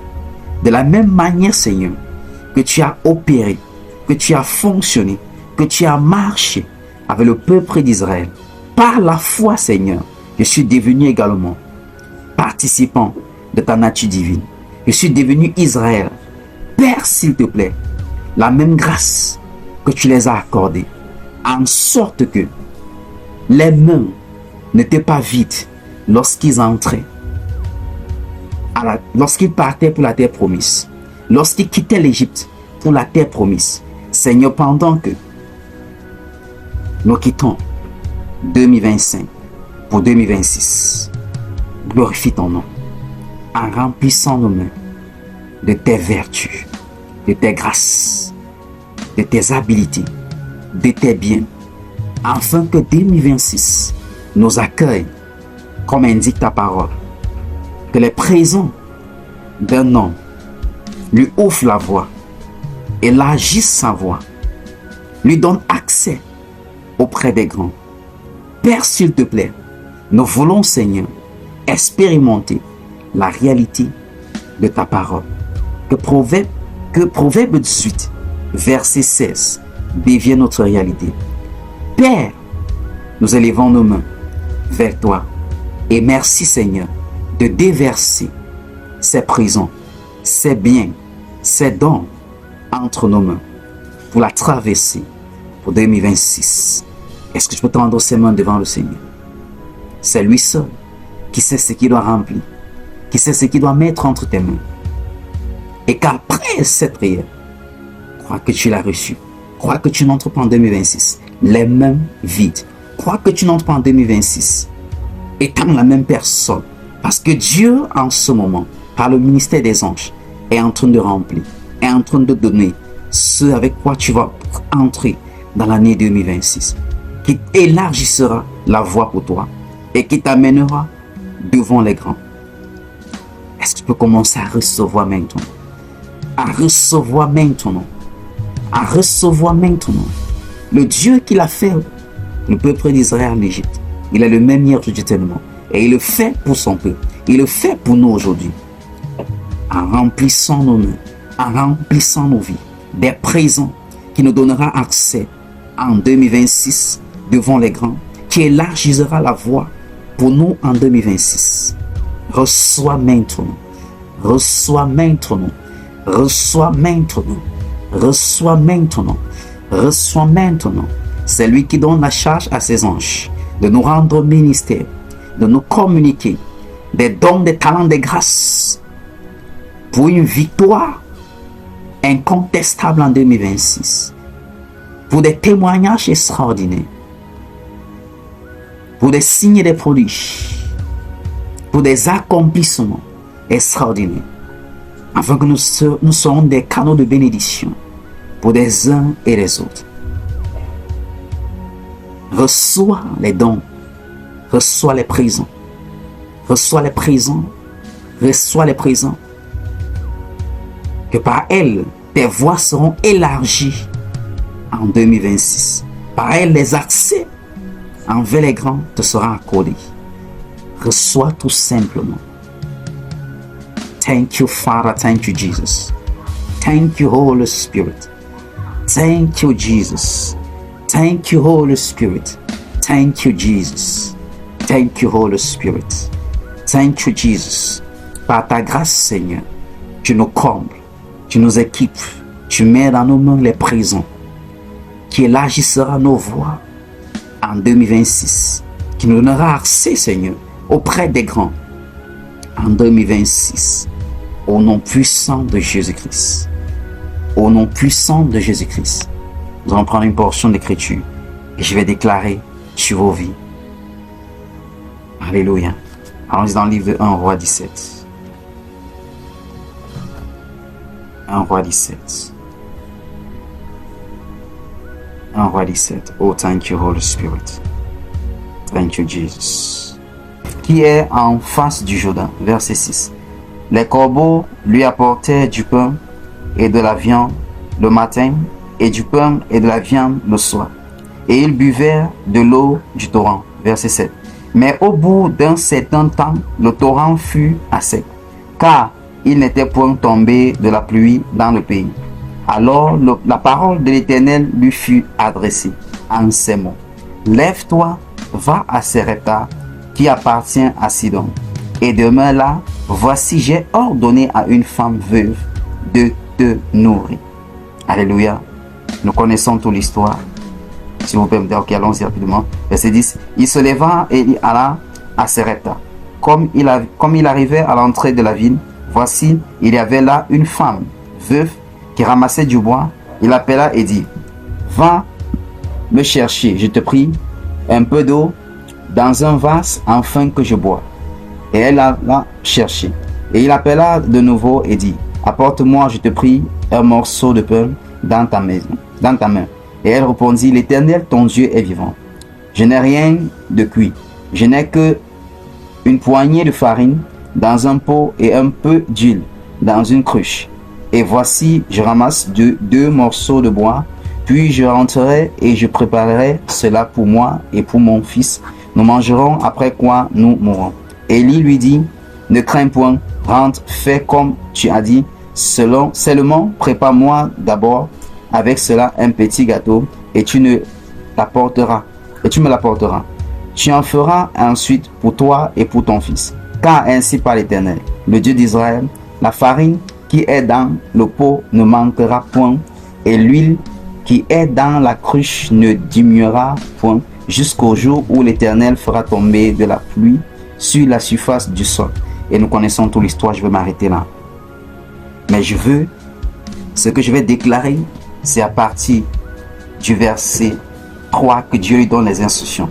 De la même manière, Seigneur, que tu as opéré, que tu as fonctionné, que tu as marché avec le peuple d'Israël. Par la foi, Seigneur, je suis devenu également participant de ta nature divine. Je suis devenu Israël. Père, s'il te plaît, la même grâce que tu les as accordées, en sorte que les mains n'étaient pas vides lorsqu'ils entraient, lorsqu'ils partaient pour la terre promise, lorsqu'ils quittaient l'Égypte pour la terre promise. Seigneur, pendant que nous quittons 2025 pour 2026, glorifie ton nom en remplissant nos mains de tes vertus, de tes grâces, de tes habiletés, de tes biens, afin que 2026 nous accueille comme indique ta parole. Que les présents d'un homme lui ouvrent la voie, élargissent sa voie, lui donnent accès auprès des grands. Père, s'il te plaît, nous voulons, Seigneur, expérimenter la réalité de ta parole. Que Proverbe 18, verset 16, devienne notre réalité. Père, nous élevons nos mains vers toi et merci, Seigneur, de déverser ces prisons, ces biens, ces dons entre nos mains pour la traversée pour 2026. Est-ce que je peux tendre ses mains devant le Seigneur? C'est lui seul qui sait ce qu'il doit remplir, qui sait ce qu'il doit mettre entre tes mains. Et qu'après cette prière, crois que tu l'as reçu. Crois que tu n'entres pas en 2026 les mains vides. Crois que tu n'entres pas en 2026 étant la même personne. Parce que Dieu, en ce moment, par le ministère des anges, est en train de remplir, est en train de donner ce avec quoi tu vas entrer dans l'année 2026, qui élargissera la voie pour toi et qui t'amènera devant les grands. Est-ce que Tu peux commencer à recevoir maintenant. À recevoir maintenant. À recevoir maintenant. Le Dieu qui l'a fait, le peuple d'Israël en Égypte, il est le même hier, aujourd'hui, éternellement. Et il le fait pour son peuple. Il le fait pour nous aujourd'hui. En remplissant nos mains, en remplissant nos vies, des présents qui nous donnera accès en 2026 devant les grands, qui élargira la voie pour nous en 2026. Reçois maintenant. Reçois maintenant. Reçois maintenant. Reçois maintenant. Reçois maintenant. C'est lui qui donne la charge à ses anges de nous rendre ministère, de nous communiquer des dons, des talents, des grâces pour une victoire incontestable en 2026, pour des témoignages extraordinaires, pour des signes et des prodiges, pour des accomplissements extraordinaires, afin que nous serons des canaux de bénédiction pour des uns et les autres. Reçois les dons, reçois les présents, reçois les présents, reçois les présents, que par elles, tes voies seront élargies en 2026. Par elles, les accès envers les grands te seront accordés. Reçois tout simplement. Thank you, Father. Thank you, Jesus. Thank you, Holy Spirit. Thank you, Jesus. Thank you, Holy Spirit. Thank you, Jesus. Thank you, Holy Spirit. Thank you, Jesus. Par ta grâce, Seigneur, tu nous combles, tu nous équipes, tu mets dans nos mains les présents qui élargissera nos voies en 2026, qui nous donnera accès, Seigneur, auprès des grands en 2026, au nom puissant de Jésus-Christ. Au nom puissant de Jésus-Christ. Nous allons prendre une portion d'écriture et je vais déclarer sur vos vies. Alléluia. Allons-y dans le livre de 1 Roi 17. 1 Roi 17. 1 Roi 17. Oh, thank you, Holy Spirit. Thank you, Jesus. Qui est en face du Jourdain, verset 6. Les corbeaux lui apportaient du pain et de la viande le matin, et du pain et de la viande le soir. Et ils buvaient de l'eau du torrent. Verset 7. Mais au bout d'un certain temps, le torrent fut à sec, car il n'était point tombé de la pluie dans le pays. Alors la parole de l'Éternel lui fut adressée en ces mots. Lève-toi, va à Sarepta, qui appartient à Sidon, et demeure là. Voici, j'ai ordonné à une femme veuve de te nourrir. Alléluia. Nous connaissons toute l'histoire. Si vous pouvez me dire, ok, allons-y rapidement. Verset 10. Il se leva et il alla à Sarepta. Comme il arrivait à l'entrée de la ville, voici, il y avait là une femme veuve qui ramassait du bois. Il appela et dit, va me chercher, je te prie, un peu d'eau dans un vase afin que je bois. Et elle alla chercher. Et il appela de nouveau et dit, apporte-moi, je te prie, un morceau de pain dans ta main. Et elle répondit, l'Éternel, ton Dieu est vivant. Je n'ai rien de cuit. Je n'ai que une poignée de farine dans un pot et un peu d'huile dans une cruche. Et voici, je ramasse deux morceaux de bois. Puis je rentrerai et je préparerai cela pour moi et pour mon fils. Nous mangerons, après quoi nous mourrons. Élie lui dit, ne crains point, rentre, fais comme tu as dit. Seulement, prépare-moi d'abord avec cela un petit gâteau et tu me l'apporteras. Tu en feras ensuite pour toi et pour ton fils. Car ainsi par l'Éternel, le Dieu d'Israël, la farine qui est dans le pot ne manquera point et l'huile qui est dans la cruche ne diminuera point jusqu'au jour où l'Éternel fera tomber de la pluie sur la surface du sol. Et nous connaissons toute l'histoire, je vais m'arrêter là. Mais ce que je vais déclarer, c'est à partir du verset 3 que Dieu lui donne les instructions.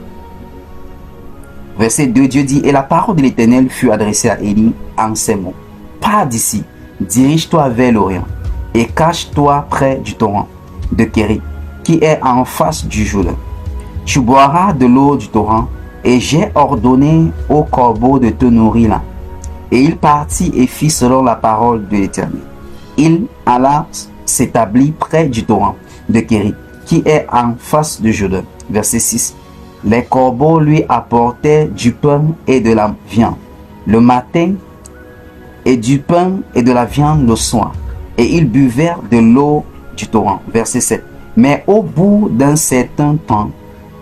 Verset 2, Dieu dit, et la parole de l'Éternel fut adressée à Élie en ces mots. Pars d'ici, dirige-toi vers l'Orient et cache-toi près du torrent de Kérit, qui est en face du Jourdain. Tu boiras de l'eau du torrent et j'ai ordonné aux corbeaux de te nourrir là. Et il partit et fit selon la parole de l'Éternel. Il alla s'établit près du torrent de Kérit, qui est en face de Jourdain. Verset 6. Les corbeaux lui apportaient du pain et de la viande le matin, et du pain et de la viande le soir. Et ils buvèrent de l'eau du torrent. Verset 7. Mais au bout d'un certain temps,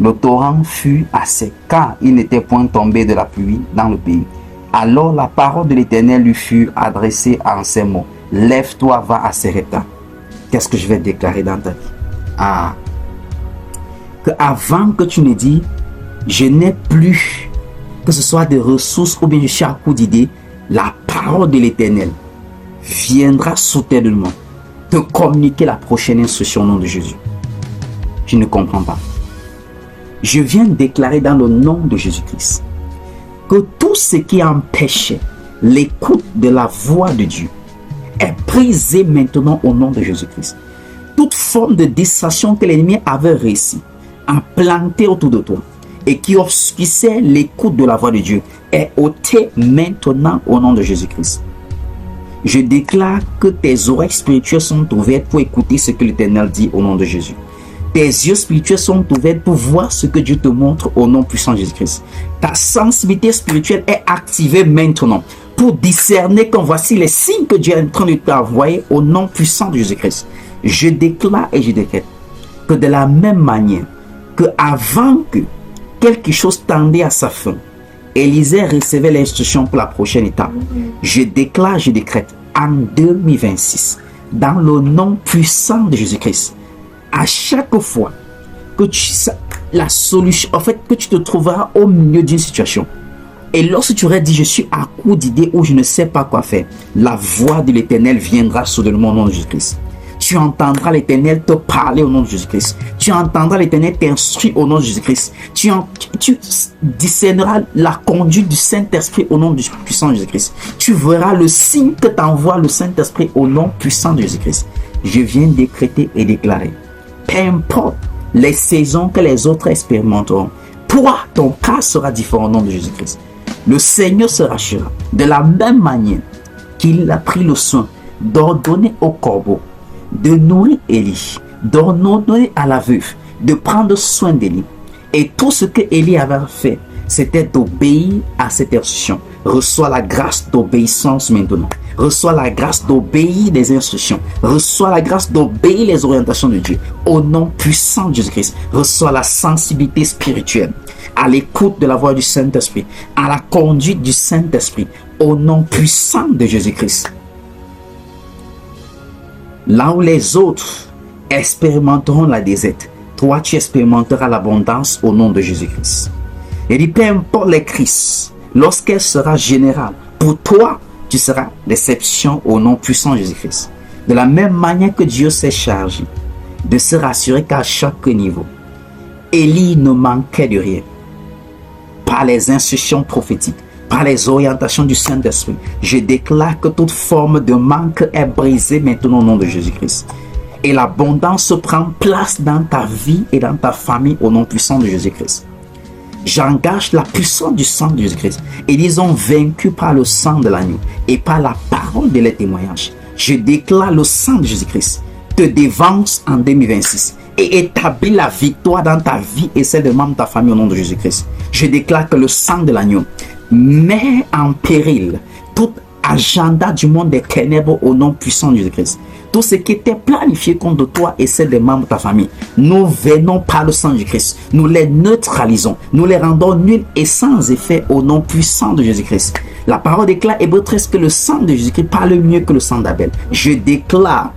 le torrent fut à sec, car il n'était point tombé de la pluie dans le pays. Alors la parole de l'Éternel lui fut adressée en ces mots. Lève-toi, va à Sarepta. Qu'est-ce que je vais déclarer dans ta vie? Que avant que tu ne dises, je n'ai plus, que ce soit des ressources ou bien je suis à court d'idées, la parole de l'Éternel viendra soudainement te communiquer la prochaine instruction au nom de Jésus. Je ne comprends pas. Je viens déclarer dans le nom de Jésus-Christ que tout ce qui empêchait l'écoute de la voix de Dieu est brisé maintenant au nom de Jésus-Christ. Toute forme de distraction que l'ennemi avait réussi à planter autour de toi et qui obscurcissait l'écoute de la voix de Dieu est ôtée maintenant au nom de Jésus-Christ. Je déclare que tes oreilles spirituelles sont ouvertes pour écouter ce que l'Éternel dit au nom de Jésus. Tes yeux spirituels sont ouverts pour voir ce que Dieu te montre au nom puissant de Jésus-Christ. Ta sensibilité spirituelle est activée maintenant pour discerner que voici les signes que Dieu est en train de t'envoyer au nom puissant de Jésus-Christ. Je déclare et je décrète que de la même manière que avant que quelque chose tendait à sa fin, Élisée recevait l'instruction pour la prochaine étape. Je déclare, je décrète en 2026, dans le nom puissant de Jésus-Christ, à chaque fois que la solution, en fait, que tu te trouveras au milieu d'une situation, et lorsque tu aurais dit je suis à court d'idées ou je ne sais pas quoi faire, la voix de l'Éternel viendra soudainement au nom de Jésus-Christ. Tu entendras l'Éternel te parler au nom de Jésus-Christ. Tu entendras l'Éternel t'instruire au nom de Jésus-Christ. Tu discerneras la conduite du Saint-Esprit au nom du puissant de Jésus-Christ. Tu verras le signe que t'envoie le Saint-Esprit au nom puissant de Jésus-Christ. Je viens décréter et déclarer. Peu importe les saisons que les autres expérimenteront, toi, ton cas sera différent au nom de Jésus-Christ. Le Seigneur se rassurera de la même manière qu'il a pris le soin d'ordonner au corbeau de nourrir Élie, d'ordonner à la veuve de prendre soin d'Élie. Et tout ce que Élie avait fait, c'était d'obéir à cette instruction. Reçois la grâce d'obéissance maintenant. Reçois la grâce d'obéir des instructions. Reçois la grâce d'obéir les orientations de Dieu. Au nom puissant de Jésus-Christ, reçois la sensibilité spirituelle à l'écoute de la voix du Saint-Esprit, à la conduite du Saint-Esprit. Au nom puissant de Jésus-Christ. Là où les autres expérimenteront la déserte, toi tu expérimenteras l'abondance au nom de Jésus-Christ. Et dit, peu importe les crises, lorsqu'elle sera générale, pour toi, tu seras l'exception au nom puissant de Jésus-Christ. De la même manière que Dieu s'est chargé de se rassurer qu'à chaque niveau, Élie ne manquait de rien. Par les instructions prophétiques, par les orientations du Saint-Esprit, je déclare que toute forme de manque est brisée maintenant au nom de Jésus-Christ. Et l'abondance prend place dans ta vie et dans ta famille au nom puissant de Jésus-Christ. J'engage la puissance du sang de Jésus-Christ. Et ils ont vaincu par le sang de l'agneau et par la parole de les témoignages. Je déclare le sang de Jésus-Christ te dévance en 2026 et établit la victoire dans ta vie et celle des membres de ta famille au nom de Jésus-Christ. Je déclare que le sang de l'agneau met en péril tout agenda du monde des ténèbres au nom puissant de Jésus-Christ. Tout ce qui était planifié contre toi et celle des membres de ta famille, nous venons par le sang de Jésus-Christ, nous les neutralisons, nous les rendons nuls et sans effet au nom puissant de Jésus-Christ. La parole déclare, Hébreux 13, que le sang de Jésus-Christ parle mieux que le sang d'Abel. Je déclare,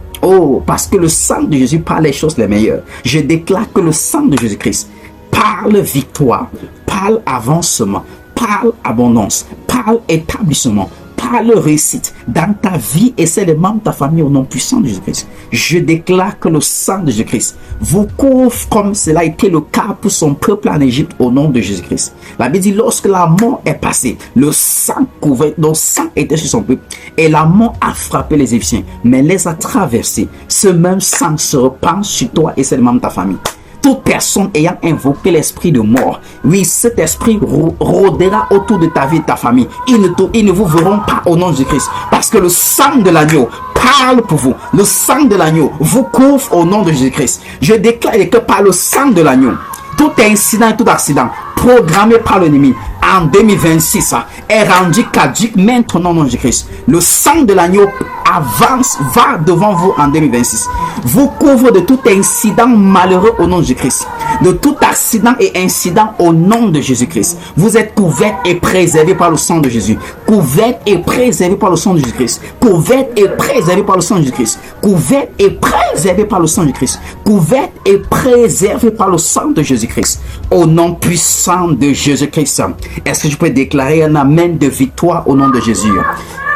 parce que le sang de Jésus parle les choses les meilleures, je déclare que le sang de Jésus-Christ parle victoire, parle avancement, parle abondance, parle établissement, parle réussite dans ta vie et celle des membres de ta famille au nom puissant de Jésus-Christ. Je déclare que le sang de Jésus-Christ vous couvre comme cela a été le cas pour son peuple en Égypte au nom de Jésus-Christ. La Bible dit, lorsque la mort est passée, le sang couvrait, le sang était sur son peuple et la mort a frappé les Égyptiens, mais les a traversés. Ce même sang se repent sur toi et celle des membres de ta famille. toute personne ayant invoqué l'esprit de mort, oui, cet esprit rôdera autour de ta vie et de ta famille. Ils ne vous verront pas au nom de Jésus-Christ, parce que le sang de l'agneau parle pour vous. Le sang de l'agneau vous couvre au nom de Jésus-Christ. Je déclare que par le sang de l'agneau, tout incident et tout accident programmé par l'ennemi en 2026 est rendu caduque maintenant au nom de Jésus-Christ. Le sang de l'agneau avance, va devant vous en 2026. Vous couvre de tout incident malheureux au nom de Jésus-Christ. De tout accident et incident au nom de Jésus-Christ. Vous êtes couverts et préservés par le sang de Jésus. Couverts et préservés par le sang de Jésus-Christ. Couverts et préservés par le sang de Jésus-Christ. Couverts et préservés par le sang de Jésus-Christ. Couverts et préservés par le sang de Jésus-Christ. Au nom puissant de Jésus-Christ. Est-ce que je peux déclarer un amen de victoire au nom de Jésus?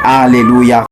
Alléluia.